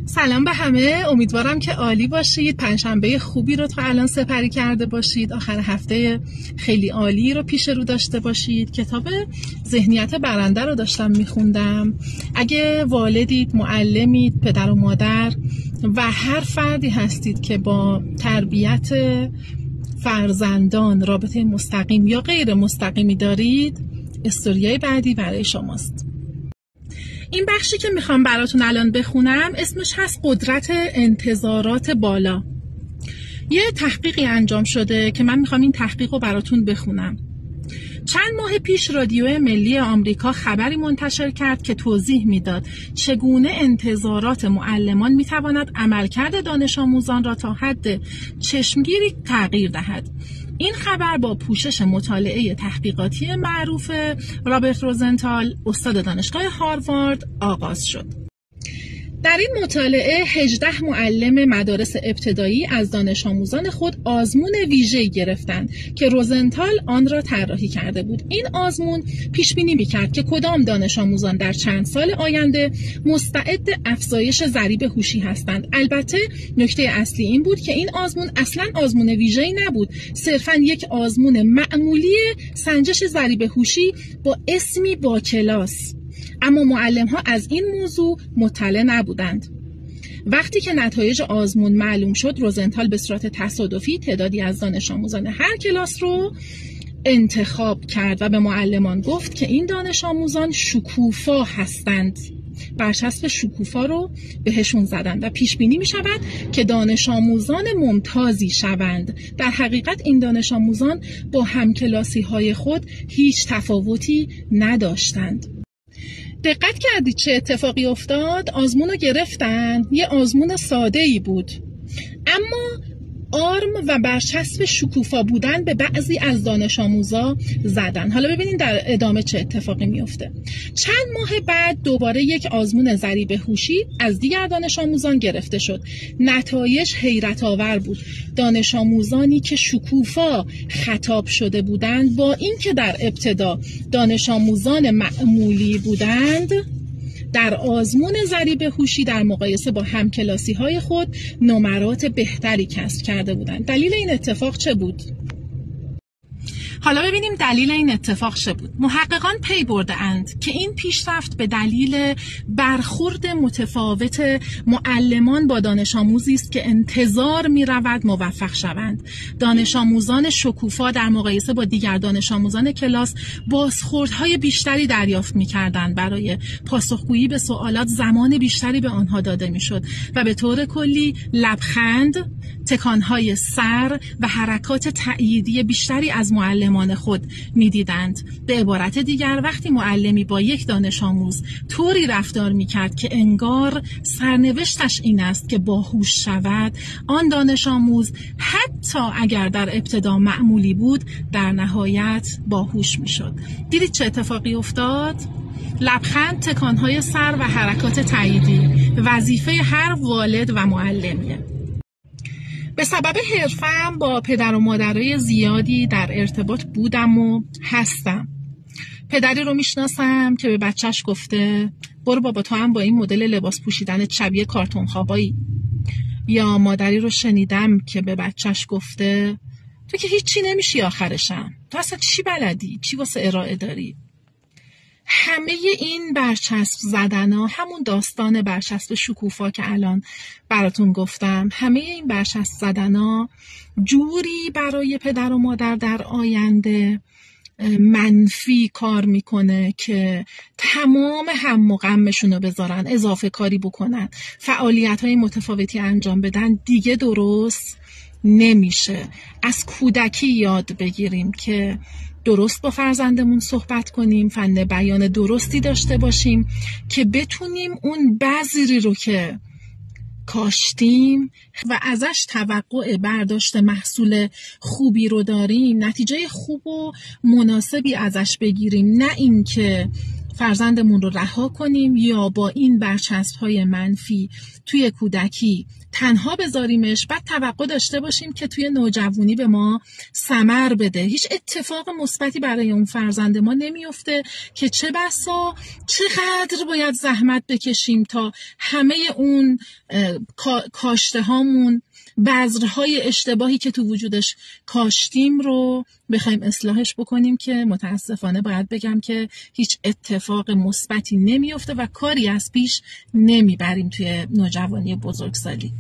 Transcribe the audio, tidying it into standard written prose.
سلام به همه، امیدوارم که عالی باشید. پنجشنبه خوبی رو تا الان سپری کرده باشید. آخر هفته خیلی عالی رو پیش رو داشته باشید. کتاب ذهنیت برنده رو داشتم میخوندم. اگه والدید، معلمید، پدر و مادر و هر فردی هستید که با تربیت فرزندان رابطه مستقیم یا غیر مستقیمی دارید، استوریای بعدی برای شماست. این بخشی که میخوام براتون الان بخونم اسمش هست قدرت انتظارات بالا. یه تحقیقی انجام شده که من میخوام این تحقیق رو براتون بخونم. چند ماه پیش رادیو ملی آمریکا خبری منتشر کرد که توضیح میداد چگونه انتظارات معلمان میتواند عملکرد دانش آموزان را تا حد چشمگیری تغییر دهد. این خبر با پوشش مطالعه تحقیقاتی معروف رابرت روزنتال، استاد دانشگاه هاروارد، آغاز شد. در این مطالعه 18 معلم مدارس ابتدایی از دانش آموزان خود آزمون ویژه‌ای گرفتند که روزنتال آن را طراحی کرده بود. این آزمون پیش بینی می‌کرد که کدام دانش آموزان در چند سال آینده مستعد افزایش ضریب هوشی هستند. البته نکته اصلی این بود که این آزمون اصلاً آزمون ویژه‌ای نبود، صرفاً یک آزمون معمولی سنجش ضریب هوشی با اسمی با کلاس. اما معلم‌ها از این موضوع مطلع نبودند. وقتی که نتایج آزمون معلوم شد، روزنتال به صورت تصادفی تعدادی از دانش آموزان هر کلاس رو انتخاب کرد و به معلمان گفت که این دانش آموزان شکوفا هستند. برچسب شکوفا رو بهشون زدند و پیش بینی می شود که دانش آموزان ممتازی شوند. در حقیقت این دانش آموزان با همکلاسی های خود هیچ تفاوتی نداشتند. دقت کردید چه اتفاقی افتاد؟ آزمون رو گرفتن، یه آزمون ساده‌ای بود، اما آرم و برچسب شکوفا بودن به بعضی از دانش آموزا زدن. حالا ببینید در ادامه چه اتفاقی میفته. چند ماه بعد دوباره یک آزمون ضریب هوشی از دیگر دانش آموزان گرفته شد. نتایج حیرت آور بود. دانش آموزانی که شکوفا خطاب شده بودند با اینکه در ابتدا دانش آموزان معمولی بودند، در آزمون ضریب هوشی در مقایسه با همکلاسی های خود نمرات بهتری کسب کرده بودند. دلیل این اتفاق چه بود؟ حالا ببینیم دلیل این اتفاق چه بود. محققان پی برده اند که این پیشرفت به دلیل برخورد متفاوت معلمان با دانش آموزی است که انتظار می رود موفق شوند. دانش آموزان شکوفا در مقایسه با دیگر دانش آموزان کلاس بازخوردهای بیشتری دریافت می کردند. برای پاسخگویی به سوالات زمان بیشتری به آنها داده می شد و به طور کلی لبخند، تکانهای سر و حرکات تأییدی بیشتری از معلمان خود می‌دیدند. به عبارت دیگر، وقتی معلمی با یک دانش آموز طوری رفتار می‌کرد که انگار سرنوشتش این است که باهوش شود، آن دانش آموز حتی اگر در ابتدا معمولی بود، در نهایت باهوش می‌شد. دیدید چه اتفاقی افتاد؟ لبخند، تکانهای سر و حرکات تأییدی وظیفه هر والد و معلمیه. به سبب حرفم با پدر و مادرای زیادی در ارتباط بودم و هستم. پدری رو میشناسم که به بچهش گفته برو بابا تو هم با این مدل لباس پوشیدن شبیه کارتون خوابایی. یا مادری رو شنیدم که به بچهش گفته تو که هیچی نمیشی آخرشم، تو اصلا چی بلدی، چی واسه ارائه داری. همه این برچسب زدن ها، همون داستان برچسب شکوفا که الان براتون گفتم، همه این برچسب زدن ها جوری برای پدر و مادر در آینده منفی کار میکنه که تمام هم و غمشون رو بذارن، اضافه کاری بکنن، فعالیت های متفاوتی انجام بدن، دیگه درست نمیشه. از کودکی یاد بگیریم که درست با فرزندمون صحبت کنیم، فن بیان درستی داشته باشیم که بتونیم اون بذری رو که کاشتیم و ازش توقع برداشت محصول خوبی رو داریم، نتیجه خوب و مناسبی ازش بگیریم، نه اینکه فرزندمون رو رها کنیم یا با این برچسب‌های منفی توی کودکی تنها بذاریمش، بعد توقع داشته باشیم که توی نوجوانی به ما ثمر بده. هیچ اتفاق مثبتی برای اون فرزند ما نمیفته که چه بسا چقدر باید زحمت بکشیم تا همه اون کاشته هامون، بذرهای اشتباهی که تو وجودش کاشتیم رو بخوایم اصلاحش بکنیم، که متاسفانه باید بگم که هیچ اتفاق مثبتی نمیفته و کاری از پیش نمیبریم توی نوجوانی بزرگسالی.